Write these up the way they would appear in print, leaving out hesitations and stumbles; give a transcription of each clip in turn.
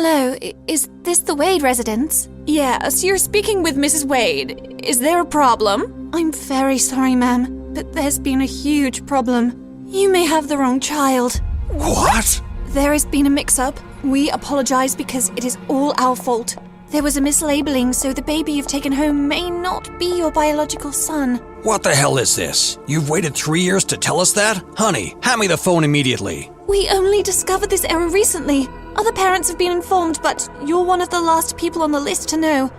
Hello, is this the Wade residence? Yes, you're speaking with Mrs. Wade. Is there a problem? I'm very sorry, ma'am, but there's been a huge problem. You may have the wrong child. What? There has been a mix-up. We apologize because it is all our fault. There was a mislabeling, so the baby you've taken home may not be your biological son. What the hell is this? You've waited 3 years to tell us that? Honey, hand me the phone immediately. We only discovered this error recently. Other parents have been informed, but you're one of the last people on the list to know.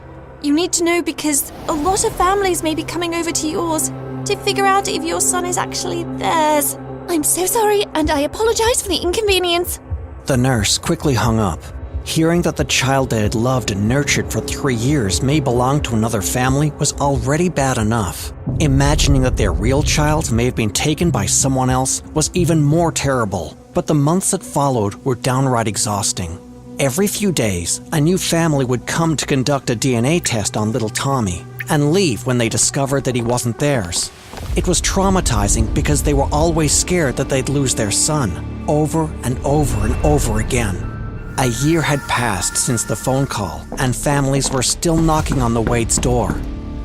You need to know because a lot of families may be coming over to yours to figure out if your son is actually theirs. I'm so sorry, and I apologize for the inconvenience. The nurse quickly hung up. Hearing that the child they had loved and nurtured for 3 years may belong to another family was already bad enough. Imagining that their real child may have been taken by someone else was even more terrible. But the months that followed were downright exhausting. Every few days, a new family would come to conduct a DNA test on little Tommy and leave when they discovered that he wasn't theirs. It was traumatizing because they were always scared that they'd lose their son, over and over and over again. A year had passed since the phone call, and families were still knocking on the Wade's door.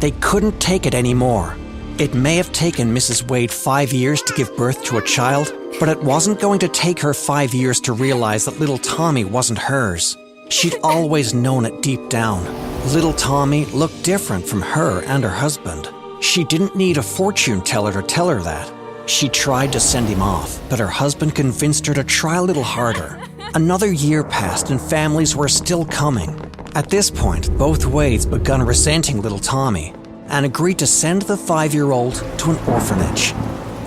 They couldn't take it anymore. It may have taken Mrs. Wade 5 years to give birth to a child, but it wasn't going to take her 5 years to realize that little Tommy wasn't hers. She'd always known it deep down. Little Tommy looked different from her and her husband. She didn't need a fortune teller to tell her that. She tried to send him off, but her husband convinced her to try a little harder. Another year passed and families were still coming. At this point, both Wades begun resenting little Tommy and agreed to send the 5-year-old to an orphanage.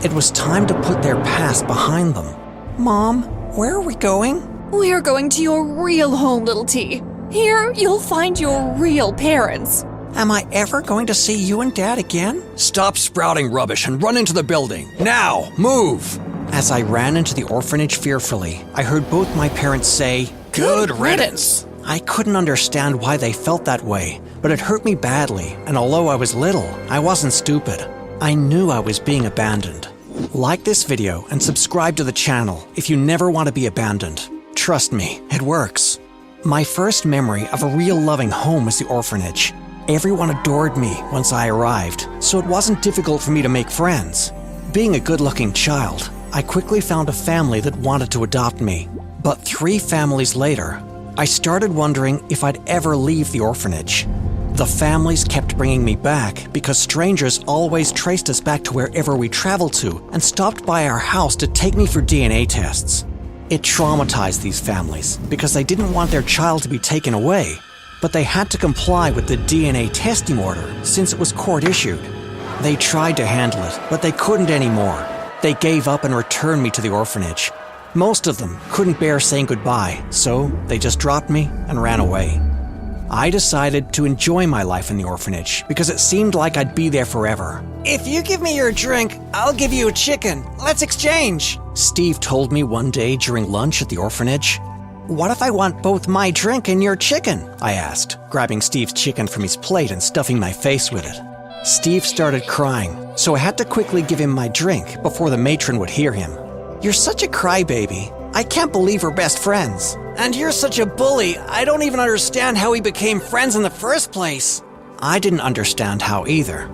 It was time to put their past behind them. Mom, where are we going? We're going to your real home, little T. Here, you'll find your real parents. Am I ever going to see you and Dad again? Stop sprouting rubbish and run into the building. Now, move! As I ran into the orphanage fearfully, I heard both my parents say, "Good riddance." I couldn't understand why they felt that way, but it hurt me badly, and although I was little, I wasn't stupid. I knew I was being abandoned. Like this video and subscribe to the channel if you never want to be abandoned. Trust me, it works. My first memory of a real loving home was the orphanage. Everyone adored me once I arrived, so it wasn't difficult for me to make friends. Being a good-looking child, I quickly found a family that wanted to adopt me. But 3 families later, I started wondering if I'd ever leave the orphanage. The families kept bringing me back because strangers always traced us back to wherever we traveled to and stopped by our house to take me for DNA tests. It traumatized these families because they didn't want their child to be taken away, but they had to comply with the DNA testing order since it was court-issued. They tried to handle it, but they couldn't anymore. They gave up and returned me to the orphanage. Most of them couldn't bear saying goodbye, so they just dropped me and ran away. I decided to enjoy my life in the orphanage because it seemed like I'd be there forever. "If you give me your drink, I'll give you a chicken. Let's exchange," Steve told me one day during lunch at the orphanage. "What if I want both my drink and your chicken?" I asked, grabbing Steve's chicken from his plate and stuffing my face with it. Steve started crying, so I had to quickly give him my drink before the matron would hear him. "You're such a crybaby. I can't believe we're best friends. And you're such a bully. I don't even understand how we became friends in the first place." I didn't understand how either.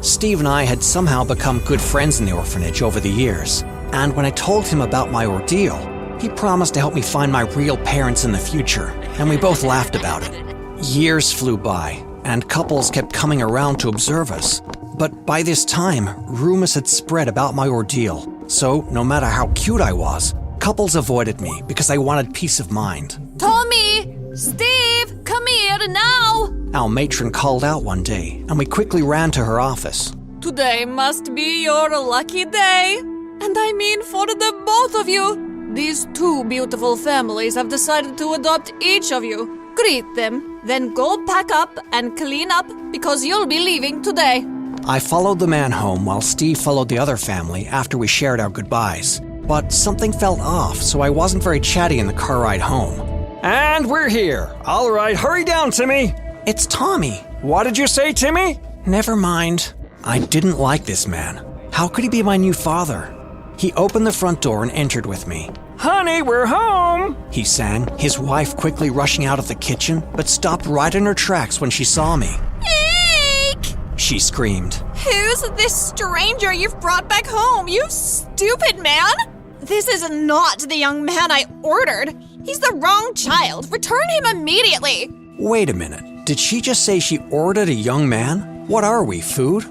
Steve and I had somehow become good friends in the orphanage over the years, and when I told him about my ordeal, he promised to help me find my real parents in the future, and we both laughed about it. Years flew by, and couples kept coming around to observe us. But by this time, rumors had spread about my ordeal, so no matter how cute I was, couples avoided me because I wanted peace of mind. Tommy! Steve! Come here now! Our matron called out one day, and we quickly ran to her office. Today must be your lucky day. And I mean for the both of you. These 2 beautiful families have decided to adopt each of you. Greet them, then go pack up and clean up because you'll be leaving today. I followed the man home while Steve followed the other family after we shared our goodbyes. But something felt off, so I wasn't very chatty in the car ride home. And we're here. All right, hurry down, Timmy. It's Tommy. What did you say, Timmy? Never mind. I didn't like this man. How could he be my new father? He opened the front door and entered with me. Honey, we're home! he sang, his wife quickly rushing out of the kitchen, but stopped right in her tracks when she saw me. Eek! She screamed. Who's this stranger you've brought back home, you stupid man? This is not the young man I ordered. He's the wrong child. Return him immediately. Wait a minute, did she just say she ordered a young man? What are we, food?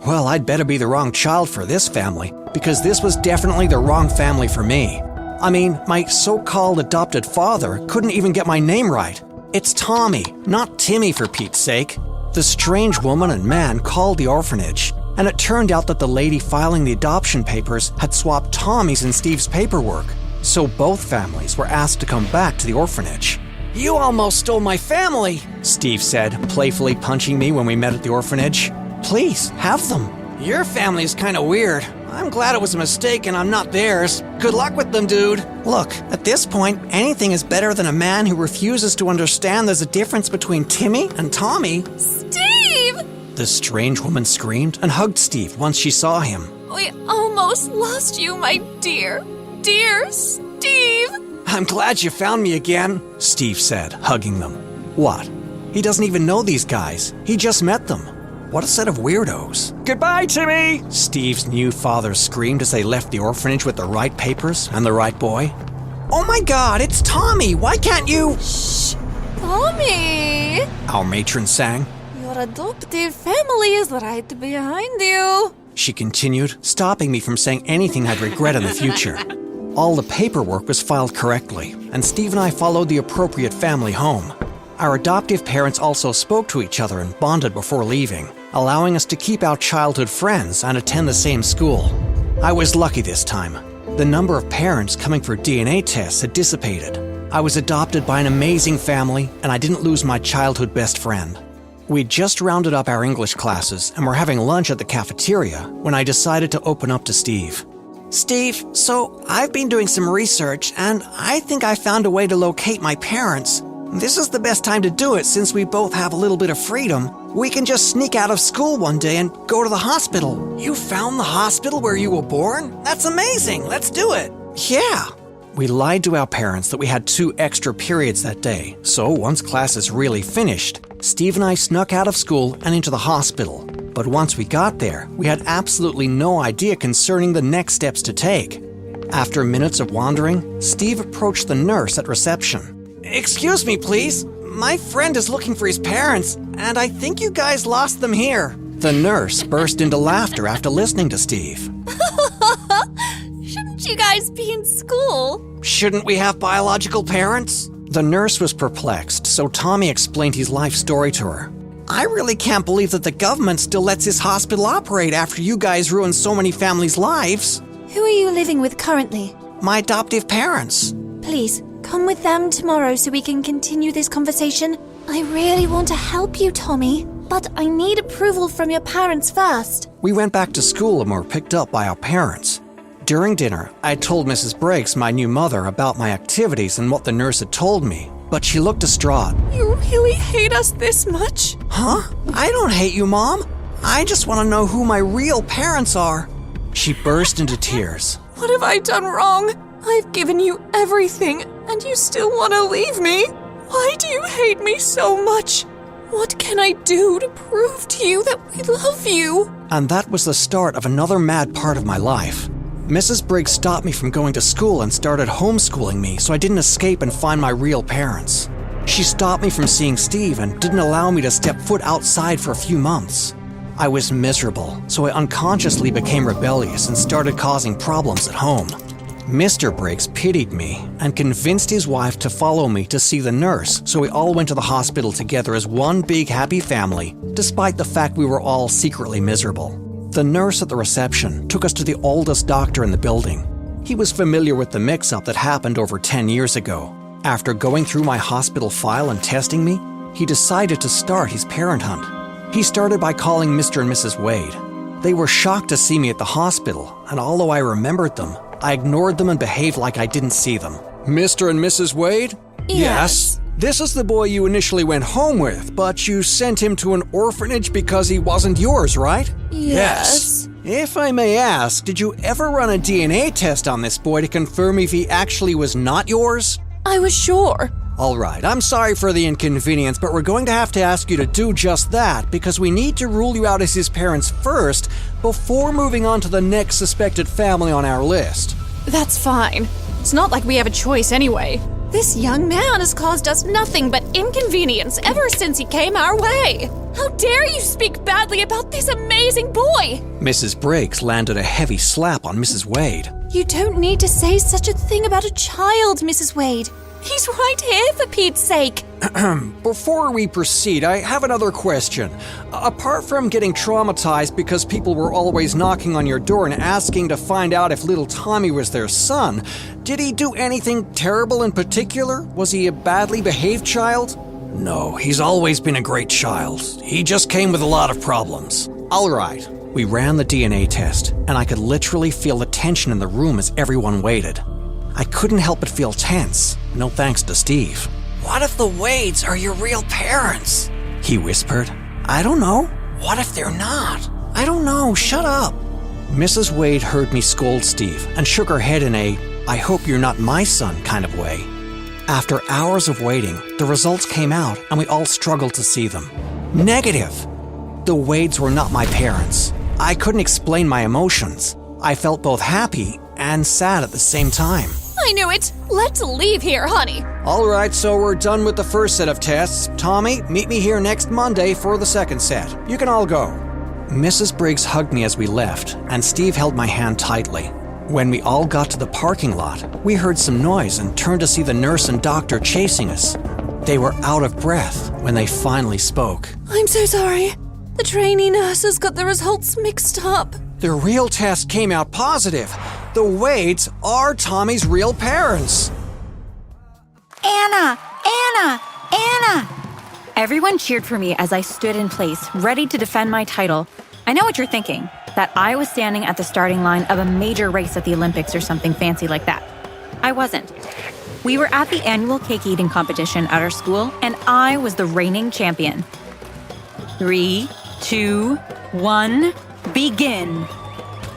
Well, I'd better be the wrong child for this family, because this was definitely the wrong family for me. I mean, my so-called adopted father couldn't even get my name right. It's Tommy, not Timmy for Pete's sake. The strange woman and man called the orphanage, and it turned out that the lady filing the adoption papers had swapped Tommy's and Steve's paperwork, so both families were asked to come back to the orphanage. You almost stole my family, Steve said, playfully punching me when we met at the orphanage. Please, have them. Your family's kinda weird. I'm glad it was a mistake and I'm not theirs. Good luck with them, dude. Look, at this point, anything is better than a man who refuses to understand there's a difference between Timmy and Tommy. Steve! The strange woman screamed and hugged Steve once she saw him. We almost lost you, my dear. Dear Steve! I'm glad you found me again, Steve said, hugging them. What? He doesn't even know these guys. He just met them. What a set of weirdos. Goodbye, Timmy! Steve's new father screamed as they left the orphanage with the right papers and the right boy. Oh my God, it's Tommy! Why can't you? Shh! Tommy! Our matron sang. Your adoptive family is right behind you. She continued, stopping me from saying anything I'd regret in the future. All the paperwork was filed correctly, and Steve and I followed the appropriate family home. Our adoptive parents also spoke to each other and bonded before leaving, allowing us to keep our childhood friends and attend the same school. I was lucky this time. The number of parents coming for DNA tests had dissipated. I was adopted by an amazing family, and I didn't lose my childhood best friend. We'd just rounded up our English classes and were having lunch at the cafeteria when I decided to open up to Steve. Steve, so I've been doing some research, and I think I found a way to locate my parents. This is the best time to do it since we both have a little bit of freedom. We can just sneak out of school one day and go to the hospital. You found the hospital where you were born? That's amazing. Let's do it. Yeah. We lied to our parents that we had 2 extra periods that day. So once classes really finished, Steve and I snuck out of school and into the hospital. But once we got there, we had absolutely no idea concerning the next steps to take. After minutes of wandering, Steve approached the nurse at reception. Excuse me, please. My friend is looking for his parents, and I think you guys lost them here. The nurse burst into laughter after listening to Steve. Shouldn't you guys be in school? Shouldn't we have biological parents? The nurse was perplexed, so Tommy explained his life story to her. I really can't believe that the government still lets this hospital operate after you guys ruined so many families' lives. Who are you living with currently? My adoptive parents. Please, come with them tomorrow so we can continue this conversation. I really want to help you, Tommy, but I need approval from your parents first. We went back to school and were picked up by our parents. During dinner, I told Mrs. Briggs, my new mother, about my activities and what the nurse had told me, but she looked distraught. You really hate us this much? Huh? I don't hate you, Mom. I just want to know who my real parents are. She burst into tears. What have I done wrong? I've given you everything, and you still want to leave me? Why do you hate me so much? What can I do to prove to you that we love you? And that was the start of another mad part of my life. Mrs. Briggs stopped me from going to school and started homeschooling me so I didn't escape and find my real parents. She stopped me from seeing Steve and didn't allow me to step foot outside for a few months. I was miserable, so I unconsciously became rebellious and started causing problems at home. Mr. Briggs pitied me and convinced his wife to follow me to see the nurse, so we all went to the hospital together as one big happy family, despite the fact we were all secretly miserable. The nurse at the reception took us to the oldest doctor in the building. He was familiar with the mix-up that happened over 10 years ago. After going through my hospital file and testing me, he decided to start his parent hunt. He started by calling Mr. and Mrs. Wade. They were shocked to see me at the hospital, and although I remembered them, I ignored them and behaved like I didn't see them. Mr. and Mrs. Wade? Yes. This is the boy you initially went home with, but you sent him to an orphanage because he wasn't yours, right? Yes. If I may ask, did you ever run a DNA test on this boy to confirm if he actually was not yours? I was sure. All right, I'm sorry for the inconvenience, but we're going to have to ask you to do just that because we need to rule you out as his parents first before moving on to the next suspected family on our list. That's fine. It's not like we have a choice anyway. This young man has caused us nothing but inconvenience ever since he came our way. How dare you speak badly about this amazing boy? Mrs. Briggs landed a heavy slap on Mrs. Wade. You don't need to say such a thing about a child, Mrs. Wade. He's right here for Pete's sake. Before we proceed, I have another question. Apart from getting traumatized because people were always knocking on your door and asking to find out if little Tommy was their son, did he do anything terrible in particular? Was he a badly behaved child? No, he's always been a great child. He just came with a lot of problems. All right. We ran the DNA test, and I could literally feel the tension in the room as everyone waited. I couldn't help but feel tense, no thanks to Steve. What if the Wades are your real parents? He whispered. I don't know. What if they're not? I don't know. Shut up. Mrs. Wade heard me scold Steve and shook her head in a, I hope you're not my son kind of way. After hours of waiting, the results came out and we all struggled to see them. Negative. The Wades were not my parents. I couldn't explain my emotions. I felt both happy and sad at the same time. I knew it. Let's leave here, honey. All right, so we're done with the first set of tests. Tommy, meet me here next Monday for the second set. You can all go. Mrs. Briggs hugged me as we left, and Steve held my hand tightly. When we all got to the parking lot, we heard some noise and turned to see the nurse and doctor chasing us. They were out of breath when they finally spoke. I'm so sorry. The trainee nurses got the results mixed up. The real test came out positive. The Wades are Tommy's real parents. Anna! Anna! Anna! Everyone cheered for me as I stood in place, ready to defend my title. I know what you're thinking, that I was standing at the starting line of a major race at the Olympics or something fancy like that. I wasn't. We were at the annual cake eating competition at our school, and I was the reigning champion. 3, 2, 1, begin!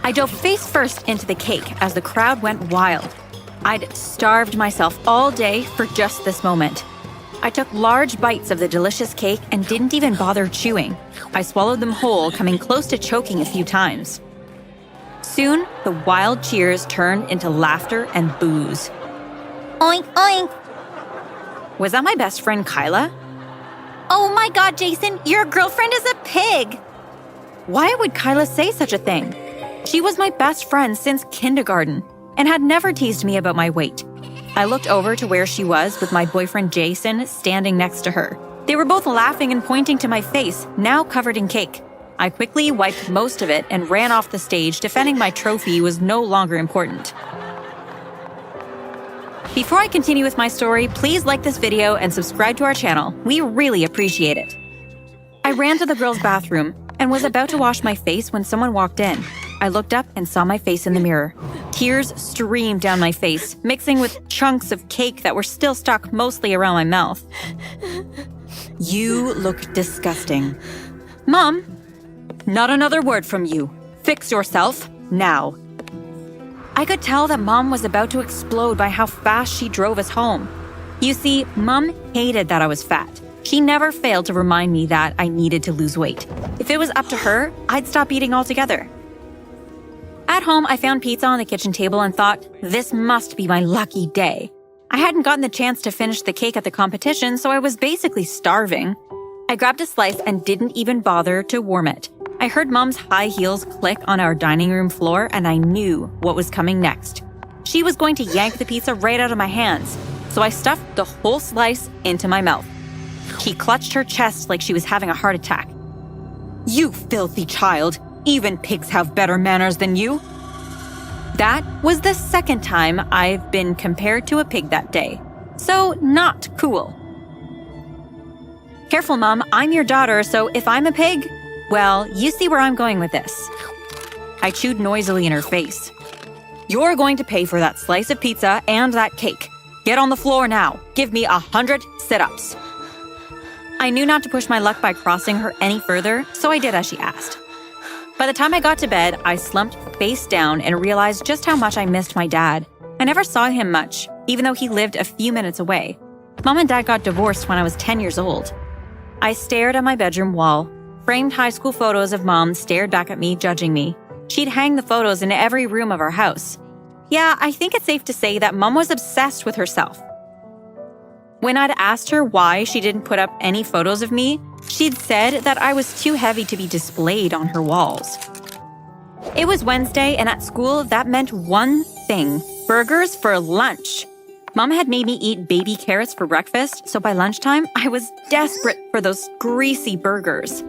I dove face first into the cake as the crowd went wild. I'd starved myself all day for just this moment. I took large bites of the delicious cake and didn't even bother chewing. I swallowed them whole, coming close to choking a few times. Soon, the wild cheers turned into laughter and boos. Oink, oink. Was that my best friend, Kyla? Oh my God, Jason, your girlfriend is a pig. Why would Kyla say such a thing? She was my best friend since kindergarten and had never teased me about my weight. I looked over to where she was with my boyfriend Jason standing next to her. They were both laughing and pointing to my face, now covered in cake. I quickly wiped most of it and ran off the stage, defending my trophy was no longer important. Before I continue with my story, please like this video and subscribe to our channel. We really appreciate it. I ran to the girls' bathroom and was about to wash my face when someone walked in. I looked up and saw my face in the mirror. Tears streamed down my face, mixing with chunks of cake that were still stuck mostly around my mouth. You look disgusting. Mom, not another word from you. Fix yourself now. I could tell that Mom was about to explode by how fast she drove us home. You see, Mom hated that I was fat. She never failed to remind me that I needed to lose weight. If it was up to her, I'd stop eating altogether. At home, I found pizza on the kitchen table and thought, this must be my lucky day. I hadn't gotten the chance to finish the cake at the competition, so I was basically starving. I grabbed a slice and didn't even bother to warm it. I heard Mom's high heels click on our dining room floor, and I knew what was coming next. She was going to yank the pizza right out of my hands, so I stuffed the whole slice into my mouth. She clutched her chest like she was having a heart attack. You filthy child! Even pigs have better manners than you. That was the second time I've been compared to a pig that day. So not cool. Careful, Mom, I'm your daughter, so if I'm a pig, well, you see where I'm going with this. I chewed noisily in her face. You're going to pay for that slice of pizza and that cake. Get on the floor now. Give me 100 sit-ups. I knew not to push my luck by crossing her any further, so I did as she asked. By the time I got to bed, I slumped face down and realized just how much I missed my dad. I never saw him much, even though he lived a few minutes away. Mom and Dad got divorced when I was 10 years old. I stared at my bedroom wall. Framed high school photos of Mom stared back at me, judging me. She'd hang the photos in every room of our house. Yeah, I think it's safe to say that Mom was obsessed with herself. When I'd asked her why she didn't put up any photos of me, she'd said that I was too heavy to be displayed on her walls. It was Wednesday, and at school, that meant one thing: burgers for lunch. Mom had made me eat baby carrots for breakfast, so by lunchtime, I was desperate for those greasy burgers.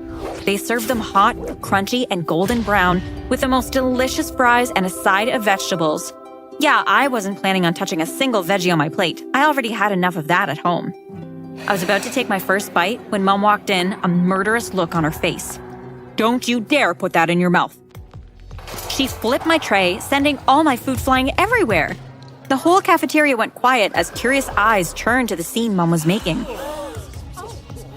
They served them hot, crunchy, and golden brown with the most delicious fries and a side of vegetables. Yeah, I wasn't planning on touching a single veggie on my plate. I already had enough of that at home. I was about to take my first bite when Mom walked in, a murderous look on her face. "Don't you dare put that in your mouth." She flipped my tray, sending all my food flying everywhere. The whole cafeteria went quiet as curious eyes turned to the scene Mom was making.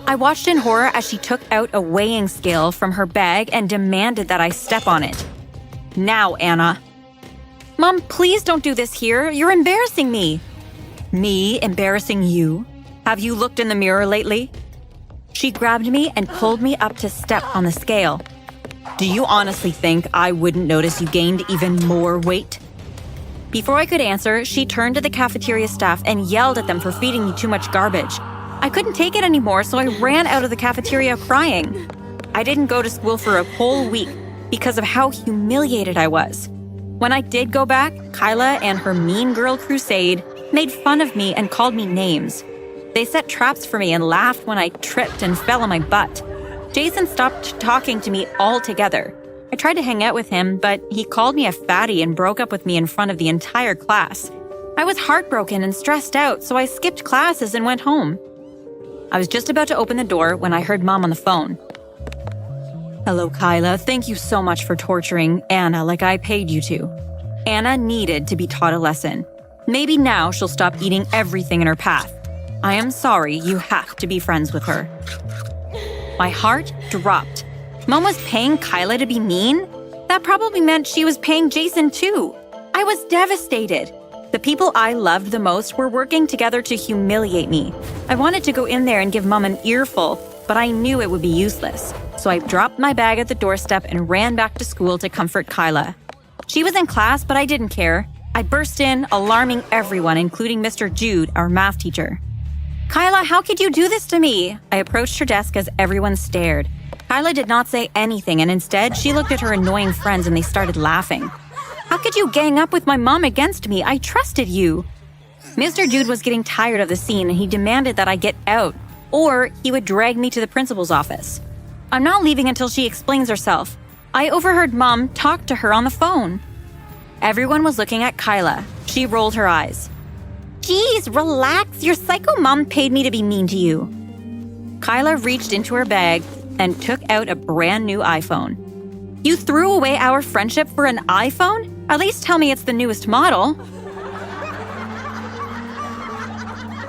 I watched in horror as she took out a weighing scale from her bag and demanded that I step on it. "Now, Anna." "Mom, please don't do this here. You're embarrassing me." "Me embarrassing you? Have you looked in the mirror lately?" She grabbed me and pulled me up to step on the scale. "Do you honestly think I wouldn't notice you gained even more weight?" Before I could answer, she turned to the cafeteria staff and yelled at them for feeding me too much garbage. I couldn't take it anymore, so I ran out of the cafeteria crying. I didn't go to school for a whole week because of how humiliated I was. When I did go back, Kyla and her mean girl crusade made fun of me and called me names. They set traps for me and laughed when I tripped and fell on my butt. Jason stopped talking to me altogether. I tried to hang out with him, but he called me a fatty and broke up with me in front of the entire class. I was heartbroken and stressed out, so I skipped classes and went home. I was just about to open the door when I heard Mom on the phone. "Hello, Kyla. Thank you so much for torturing Anna like I paid you to. Anna needed to be taught a lesson. Maybe now she'll stop eating everything in her path. I am sorry you have to be friends with her." My heart dropped. Mom was paying Kyla to be mean? That probably meant she was paying Jason too. I was devastated. The people I loved the most were working together to humiliate me. I wanted to go in there and give Mom an earful, but I knew it would be useless. So I dropped my bag at the doorstep and ran back to school to comfort Kyla. She was in class, but I didn't care. I burst in, alarming everyone, including Mr. Jude, our math teacher. "Kyla, how could you do this to me?" I approached her desk as everyone stared. Kyla did not say anything, and instead, she looked at her annoying friends and they started laughing. "How could you gang up with my mom against me? I trusted you." Mr. Jude was getting tired of the scene and he demanded that I get out, or he would drag me to the principal's office. "I'm not leaving until she explains herself." I overheard Mom talk to her on the phone. Everyone was looking at Kyla. She rolled her eyes. "Geez, relax. Your psycho mom paid me to be mean to you." Kyla reached into her bag and took out a brand new iPhone. "You threw away our friendship for an iPhone? At least tell me it's the newest model."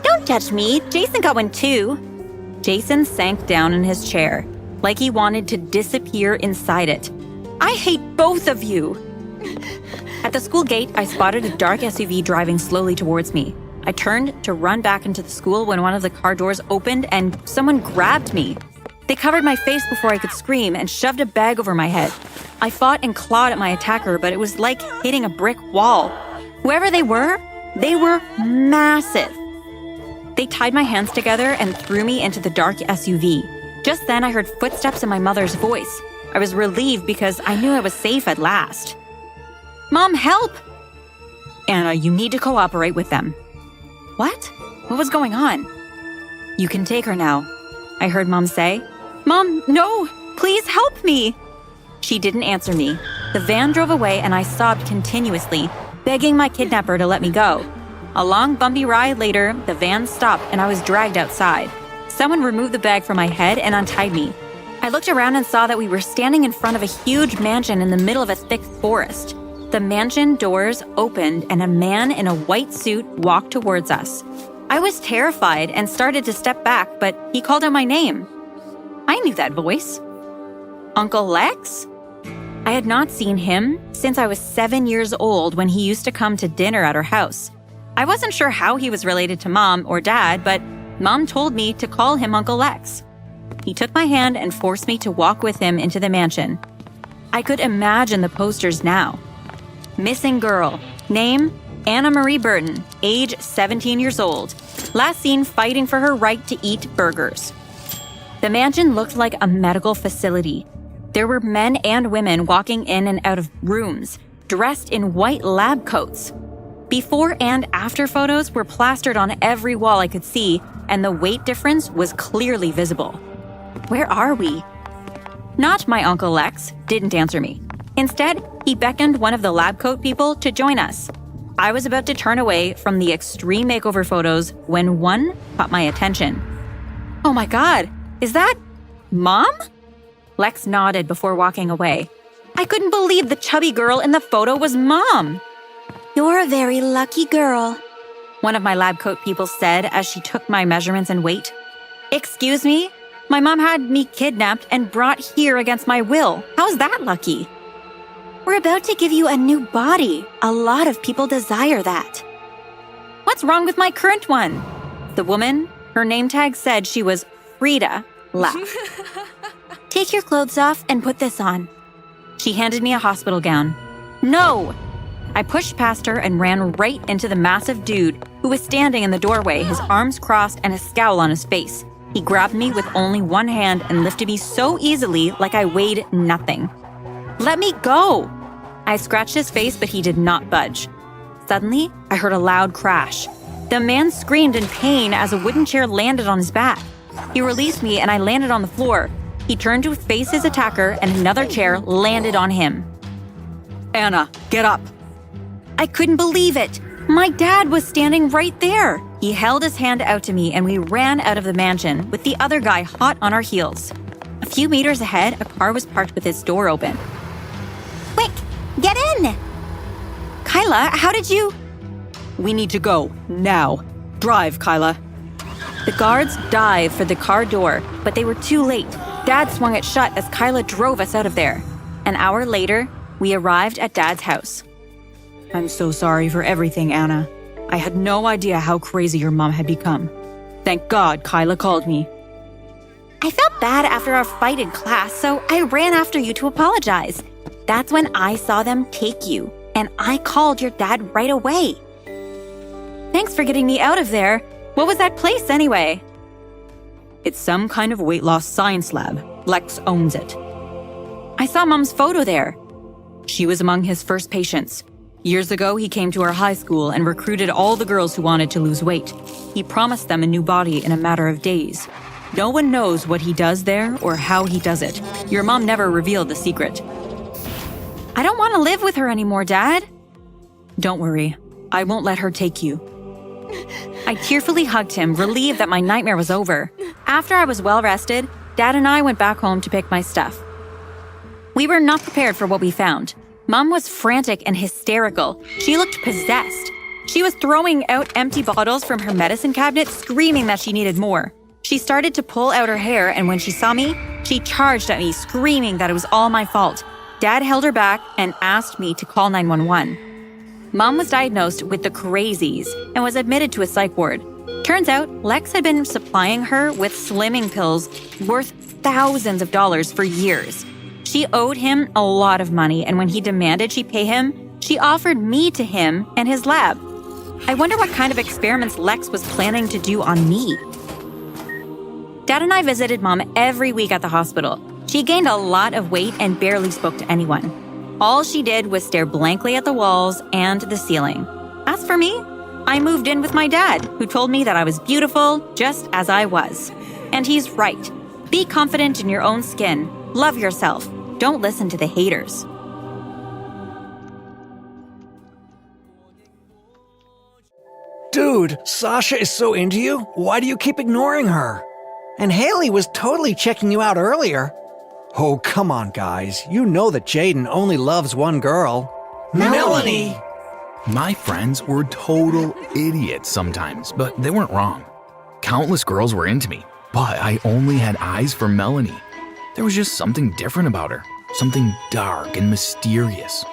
"Don't judge me. Jason got one too." Jason sank down in his chair, like he wanted to disappear inside it. "I hate both of you." At the school gate, I spotted a dark SUV driving slowly towards me. I turned to run back into the school when one of the car doors opened and someone grabbed me. They covered my face before I could scream and shoved a bag over my head. I fought and clawed at my attacker, but it was like hitting a brick wall. Whoever they were massive. They tied my hands together and threw me into the dark SUV. Just then, I heard footsteps and my mother's voice. I was relieved because I knew I was safe at last. "Mom, help!" "Anna, you need to cooperate with them." What? What was going on? "You can take her now," I heard Mom say. "Mom, no! Please help me!" She didn't answer me. The van drove away and I sobbed continuously, begging my kidnapper to let me go. A long, bumpy ride later, the van stopped and I was dragged outside. Someone removed the bag from my head and untied me. I looked around and saw that we were standing in front of a huge mansion in the middle of a thick forest. The mansion doors opened and a man in a white suit walked towards us. I was terrified and started to step back, but he called out my name. I knew that voice. "Uncle Lex?" I had not seen him since I was 7 years old when he used to come to dinner at our house. I wasn't sure how he was related to Mom or Dad, but Mom told me to call him Uncle Lex. He took my hand and forced me to walk with him into the mansion. I could imagine the posters now. Missing girl. Name, Anna Marie Burton, age 17 years old. Last seen fighting for her right to eat burgers. The mansion looked like a medical facility. There were men and women walking in and out of rooms, dressed in white lab coats. Before and after photos were plastered on every wall I could see, and the weight difference was clearly visible. Where are we? Not my Uncle Lex didn't answer me. Instead, he beckoned one of the lab coat people to join us. I was about to turn away from the extreme makeover photos when one caught my attention. Oh my God, is that Mom? Lex nodded before walking away. I couldn't believe the chubby girl in the photo was Mom. You're a very lucky girl. One of my lab coat people said as she took my measurements and weight. Excuse me? My mom had me kidnapped and brought here against my will. How's that lucky? We're about to give you a new body. A lot of people desire that. What's wrong with my current one? The woman, her name tag said she was Frida, laughed. Take your clothes off and put this on. She handed me a hospital gown. No! I pushed past her and ran right into the massive dude who was standing in the doorway, his arms crossed and a scowl on his face. He grabbed me with only one hand and lifted me so easily like I weighed nothing. Let me go! I scratched his face, but he did not budge. Suddenly, I heard a loud crash. The man screamed in pain as a wooden chair landed on his back. He released me and I landed on the floor. He turned to face his attacker and another chair landed on him. Anna, get up. I couldn't believe it. My dad was standing right there. He held his hand out to me and we ran out of the mansion with the other guy hot on our heels. A few meters ahead, a car was parked with its door open. Quick, get in! Kyla, how did you... We need to go, now. Drive, Kyla. The guards dived for the car door, but they were too late. Dad swung it shut as Kyla drove us out of there. An hour later, we arrived at Dad's house. I'm so sorry for everything, Anna. I had no idea how crazy your mom had become. Thank God Kyla called me. I felt bad after our fight in class, so I ran after you to apologize. That's when I saw them take you, and I called your dad right away. Thanks for getting me out of there. What was that place anyway? It's some kind of weight loss science lab. Lex owns it. I saw Mom's photo there. She was among his first patients. Years ago, he came to our high school and recruited all the girls who wanted to lose weight. He promised them a new body in a matter of days. No one knows what he does there or how he does it. Your mom never revealed the secret. I don't want to live with her anymore, Dad. Don't worry. I won't let her take you. I tearfully hugged him, relieved that my nightmare was over. After I was well rested, Dad and I went back home to pick my stuff. We were not prepared for what we found. Mom was frantic and hysterical. She looked possessed. She was throwing out empty bottles from her medicine cabinet, screaming that she needed more. She started to pull out her hair, and when she saw me, she charged at me, screaming that it was all my fault. Dad held her back and asked me to call 911. Mom was diagnosed with the crazies and was admitted to a psych ward. Turns out, Lex had been supplying her with slimming pills worth thousands of dollars for years. She owed him a lot of money, and when he demanded she pay him, she offered me to him and his lab. I wonder what kind of experiments Lex was planning to do on me. Dad and I visited Mom every week at the hospital. She gained a lot of weight and barely spoke to anyone. All she did was stare blankly at the walls and the ceiling. As for me, I moved in with my dad, who told me that I was beautiful just as I was. And he's right. Be confident in your own skin. Love yourself. Don't listen to the haters. Dude, Sasha is so into you. Why do you keep ignoring her? And Haley was totally checking you out earlier. Oh, come on, guys. You know that Jaden only loves one girl. Melanie! My friends were total idiots sometimes, but they weren't wrong. Countless girls were into me, but I only had eyes for Melanie. There was just something different about her. something dark and mysterious.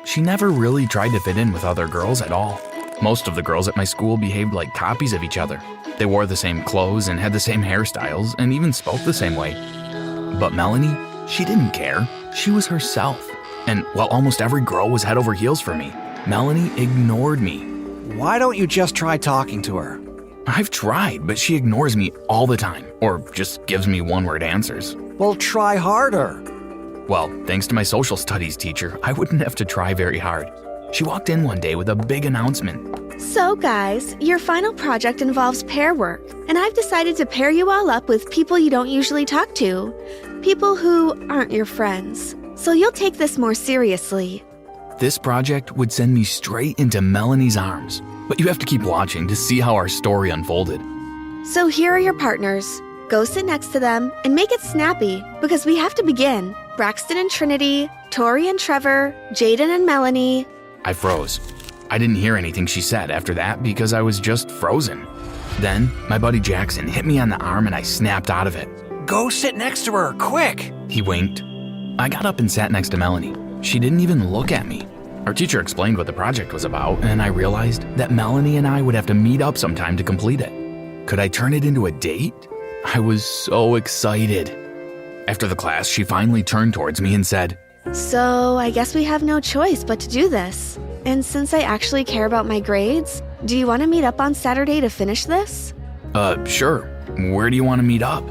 She never really tried to fit in with other girls at all. Most of the girls at my school behaved like copies of each other. They wore the same clothes and had the same hairstyles and even spoke the same way. But Melanie, she didn't care. She was herself. And while almost every girl was head over heels for me, Melanie ignored me. Why don't you just try talking to her? I've tried, but she ignores me all the time, or just gives me one-word answers. Well, try harder. Well, thanks to my social studies teacher, I wouldn't have to try very hard. She walked in one day with a big announcement. So guys, your final project involves pair work, and I've decided to pair you all up with people you don't usually talk to. People who aren't your friends. So you'll take this more seriously. This project would send me straight into Melanie's arms, but you have to keep watching to see how our story unfolded. So here are your partners. Go sit next to them and make it snappy, because we have to begin. Braxton and Trinity, Tori and Trevor, Jaden and Melanie. I froze. I didn't hear anything she said after that because I was just frozen. Then, my buddy Jackson hit me on the arm and I snapped out of it. Go sit next to her, quick! He winked. I got up and sat next to Melanie. She didn't even look at me. Our teacher explained what the project was about, and I realized that Melanie and I would have to meet up sometime to complete it. Could I turn it into a date? I was so excited. After the class, she finally turned towards me and said, So I guess we have no choice but to do this. And since I actually care about my grades, do you want to meet up on Saturday to finish this? Sure. Where do you want to meet up?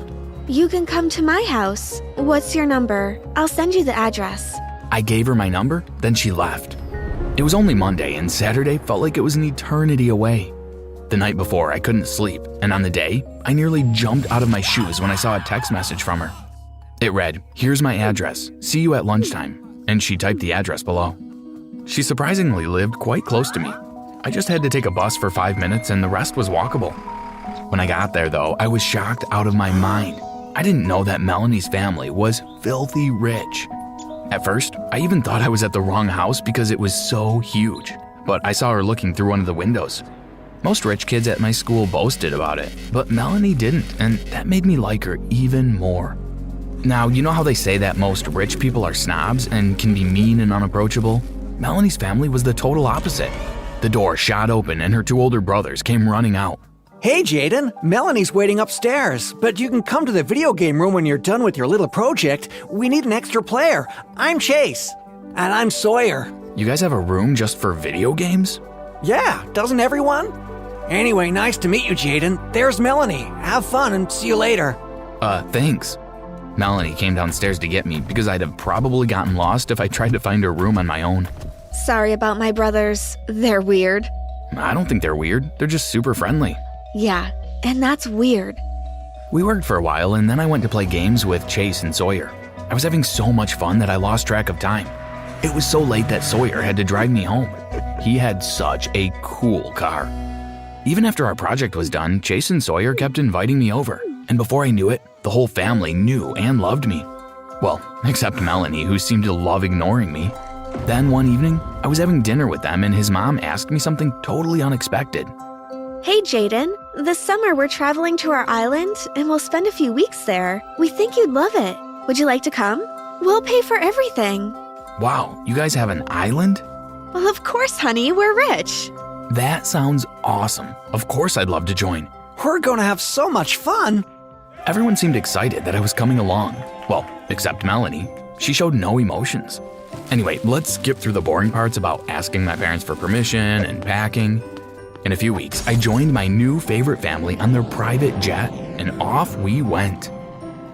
You can come to my house. What's your number? I'll send you the address. I gave her my number, then she left. It was only Monday, and Saturday felt like it was an eternity away. The night before, I couldn't sleep, and on the day, I nearly jumped out of my shoes when I saw a text message from her. It read, "Here's my address. See you at lunchtime," and she typed the address below. She surprisingly lived quite close to me. I just had to take a bus for 5 minutes, and the rest was walkable. When I got there, though, I was shocked out of my mind. I didn't know that Melanie's family was filthy rich. At first, I even thought I was at the wrong house because it was so huge, but I saw her looking through one of the windows. Most rich kids at my school boasted about it, but Melanie didn't, and that made me like her even more. Now, you know how they say that most rich people are snobs and can be mean and unapproachable? Melanie's family was the total opposite. The door shot open and her 2 older brothers came running out. Hey, Jaden, Melanie's waiting upstairs, but you can come to the video game room when you're done with your little project. We need an extra player. I'm Chase. And I'm Sawyer. You guys have a room just for video games? Yeah, doesn't everyone? Anyway, nice to meet you, Jaden. There's Melanie. Have fun and see you later. Thanks. Melanie came downstairs to get me because I'd have probably gotten lost if I tried to find a room on my own. Sorry about my brothers. They're weird. I don't think they're weird. They're just super friendly. Yeah, and that's weird. We worked for a while, and then I went to play games with Chase and Sawyer. I was having so much fun that I lost track of time. It was so late that Sawyer had to drive me home. He had such a cool car. Even after our project was done, Chase and Sawyer kept inviting me over, and before I knew it, the whole family knew and loved me. Well, except Melanie, who seemed to love ignoring me. Then one evening, I was having dinner with them, and his mom asked me something totally unexpected. Hey, Jaden. This summer we're traveling to our island, and we'll spend a few weeks there. We think you'd love it. Would you like to come? We'll pay for everything. Wow, you guys have an island? Well, of course, honey. We're rich. That sounds awesome. Of course I'd love to join. We're gonna have so much fun. Everyone seemed excited that I was coming along. Well, except Melanie. She showed no emotions. Anyway, let's skip through the boring parts about asking my parents for permission and packing. In a few weeks, I joined my new favorite family on their private jet, and off we went.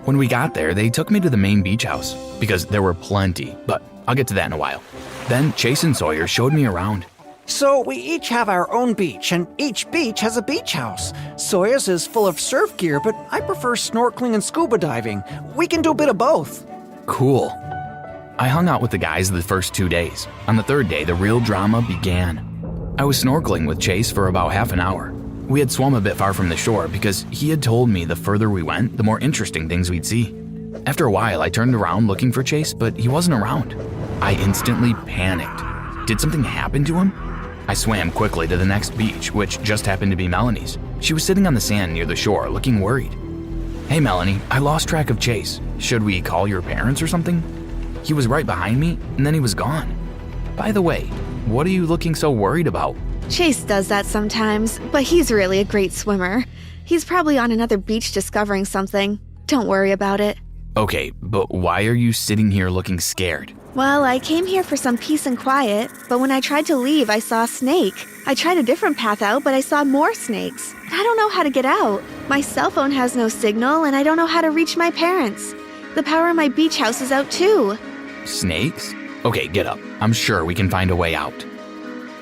When we got there, they took me to the main beach house, because there were plenty, but I'll get to that in a while. Then Chase and Sawyer showed me around. So we each have our own beach, and each beach has a beach house. Sawyer's is full of surf gear, but I prefer snorkeling and scuba diving. We can do a bit of both. Cool. I hung out with the guys the first 2 days. On the 3rd day, the real drama began. I was snorkeling with Chase for about half an hour. We had swum a bit far from the shore because he had told me the further we went, the more interesting things we'd see. After a while, I turned around looking for Chase, but he wasn't around. I instantly panicked. Did something happen to him? I swam quickly to the next beach, which just happened to be Melanie's. She was sitting on the sand near the shore, looking worried. Hey, Melanie, I lost track of Chase. Should we call your parents or something? He was right behind me, and then he was gone. By the way, what are you looking so worried about? Chase does that sometimes, but he's really a great swimmer. He's probably on another beach discovering something. Don't worry about it. Okay, but why are you sitting here looking scared? Well, I came here for some peace and quiet, but when I tried to leave, I saw a snake. I tried a different path out, but I saw more snakes. I don't know how to get out. My cell phone has no signal, and I don't know how to reach my parents. The power in my beach house is out too. Snakes? Okay, get up. I'm sure we can find a way out.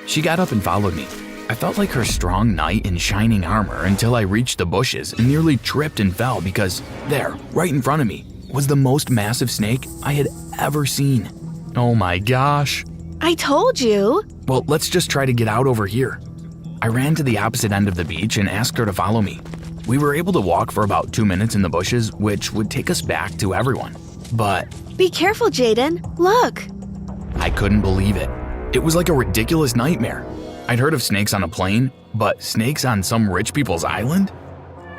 She got up and followed me. I felt like her strong knight in shining armor until I reached the bushes and nearly tripped and fell because there, right in front of me, was the most massive snake I had ever seen. Oh my gosh. I told you. Well, let's just try to get out over here. I ran to the opposite end of the beach and asked her to follow me. We were able to walk for about 2 minutes in the bushes, which would take us back to everyone. But Be careful, Jaden. Look. I couldn't believe it. It was like a ridiculous nightmare. I'd heard of snakes on a plane, but snakes on some rich people's island?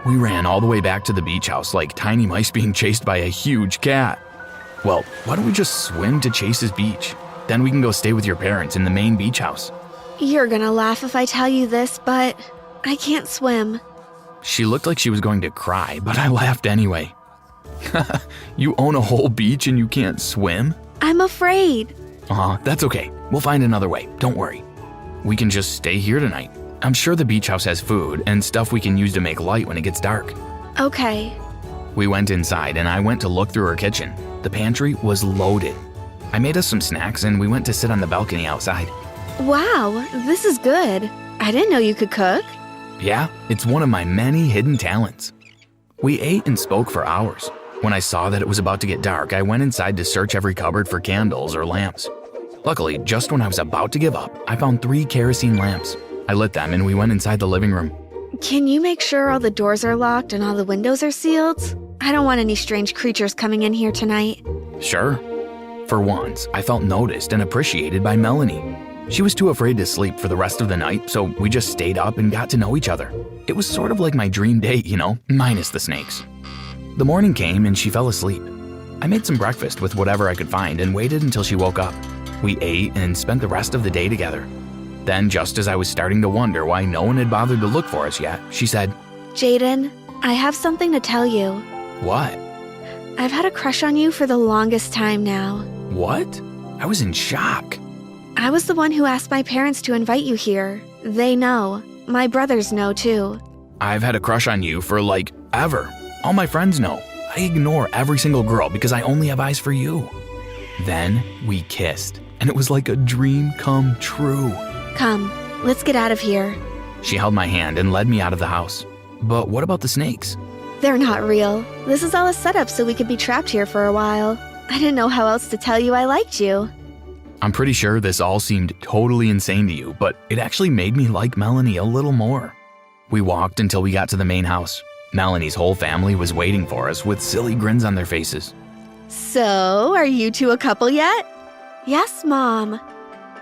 We ran all the way back to the beach house like tiny mice being chased by a huge cat. Well, why don't we just swim to Chase's beach? Then we can go stay with your parents in the main beach house. You're gonna laugh if I tell you this, but I can't swim. She looked like she was going to cry, but I laughed anyway. You own a whole beach and you can't swim? I'm afraid. That's okay. We'll find another way. Don't worry. We can just stay here tonight. I'm sure the beach house has food and stuff we can use to make light when it gets dark. Okay. We went inside and I went to look through her kitchen. The pantry was loaded. I made us some snacks and we went to sit on the balcony outside. Wow, this is good. I didn't know you could cook. Yeah, it's one of my many hidden talents. We ate and spoke for hours. When I saw that it was about to get dark, I went inside to search every cupboard for candles or lamps. Luckily, just when I was about to give up, I found 3 kerosene lamps. I lit them and we went inside the living room. Can you make sure all the doors are locked and all the windows are sealed? I don't want any strange creatures coming in here tonight. Sure. For once, I felt noticed and appreciated by Melanie. She was too afraid to sleep for the rest of the night, so we just stayed up and got to know each other. It was sort of like my dream date, minus the snakes. The morning came and she fell asleep. I made some breakfast with whatever I could find and waited until she woke up. We ate and spent the rest of the day together. Then, just as I was starting to wonder why no one had bothered to look for us yet, she said, Jaden, I have something to tell you. "What? I've had a crush on you for the longest time now. What?" I was in shock. I was the one who asked my parents to invite you here. They know. My brothers know too. I've had a crush on you for ever. All my friends know. I ignore every single girl because I only have eyes for you. Then we kissed, and it was like a dream come true. Come, let's get out of here. She held my hand and led me out of the house. But what about the snakes? They're not real. This is all a setup so we could be trapped here for a while. I didn't know how else to tell you I liked you. I'm pretty sure this all seemed totally insane to you, but it actually made me like Melanie a little more. We walked until we got to the main house. Melanie's whole family was waiting for us with silly grins on their faces. So, are you two a couple yet? Yes, Mom.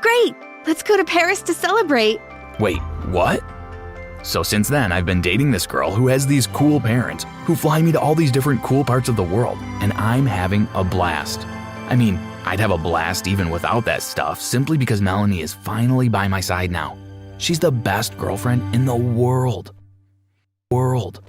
Great! Let's go to Paris to celebrate. Wait, what? So since then, I've been dating this girl who has these cool parents who fly me to all these different cool parts of the world, and I'm having a blast. I mean, I'd have a blast even without that stuff simply because Melanie is finally by my side now. She's the best girlfriend in the world. World.